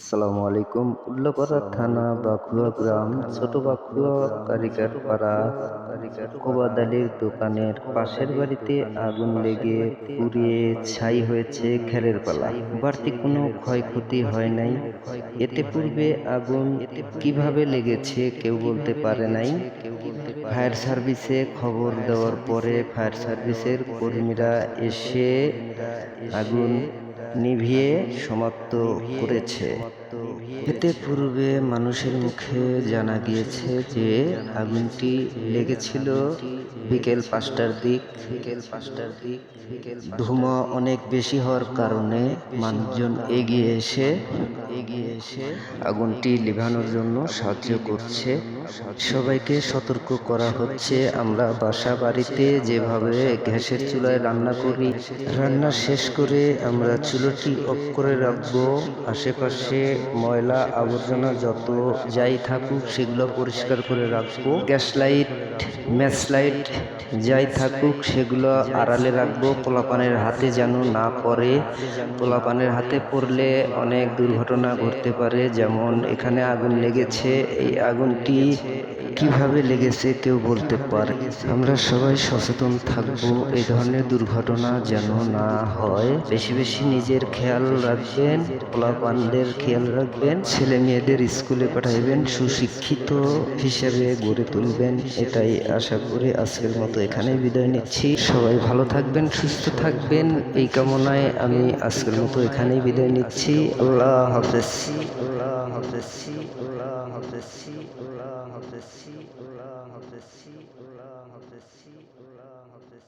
আসসালামু আলাইকুম। উল্লাপাড়া থানা বাখুয়া গ্রাম ছোট বাখুয়া কারিগর পাড়া কোবাদ আলীর দোকানের পাশের বাড়িতে আগুন লেগে পুড়িয়ে ছাই হয়েছে খেরের পালা। বাড়তি কোনো ক্ষয়ক্ষতি হয় নাই। এতে পূর্বে আগুন কিভাবে লেগেছে কেউ বলতে পারে নাই। ফায়ার সার্ভিসে খবর দেওয়ার পরে ফায়ার সার্ভিসের কর্মীরা এসে আগুন নিভিয়ে সমাপ্ত করেছে। এতে পূর্বে মানুষের মুখে জানা গিয়েছে যে আগুনটি লেগেছিল বিকেল ৫টার দিক। ধোঁয়া অনেক বেশি হওয়ার কারণে মানুষজন এগিয়ে এসে আগুনটি নিভানোর জন্য সাহায্য করছে। সবাইকে সতর্ক করা হচ্ছে, আমরা বাসা বাড়িতে যেভাবে গ্যাসের চুলায় রান্না করি, রান্না শেষ করে আমরা চুলোটি অফ করে রাখবো। আশেপাশে ময়লা আবর্জনা যত যাই থাকুক সেগুলো পরিষ্কার করে রাখবো। গ্যাস লাইট, ম্যাচ লাইট যাই থাকুক সেগুলো আড়ালে রাখবো, পোলাপানের হাতে যেন না পড়ে। পোলাপানের হাতে পড়লে অনেক দুর্ঘটনা ঘটতে পারে। যেমন এখানে আগুন লেগেছে, এই আগুনটি কিভাবে লেগেছে কেউ বলতে পারে। আমরা সবাই সচেতন থাকবো এই ধরনের দুর্ঘটনা যেন না হয়। বেশি বেশি নিজের খেয়াল রাখবেন, পোলাপানদের খেয়াল রাখবেন, ছেলে মেয়েদের স্কুলে পাঠাইবেন, সুশিক্ষিত হিসেবে গড়ে তুলবেন। এটাই আশা করে আজকের মতো এখানেই বিদায় নিচ্ছি। সবাই ভালো থাকবেন, সুস্থ থাকবেন, এই কামনায় আমি আজকের মতো এখানেই বিদায় নিচ্ছি। আল্লাহ হাফেজ। আল্লাহ হাফেজ। আল্লাহ হাফেজ। আল্লাহ হাফেজ। আল্লাহ হাফেজ। আল্লাহ হাফেজ। আল্লাহ হাফেজ।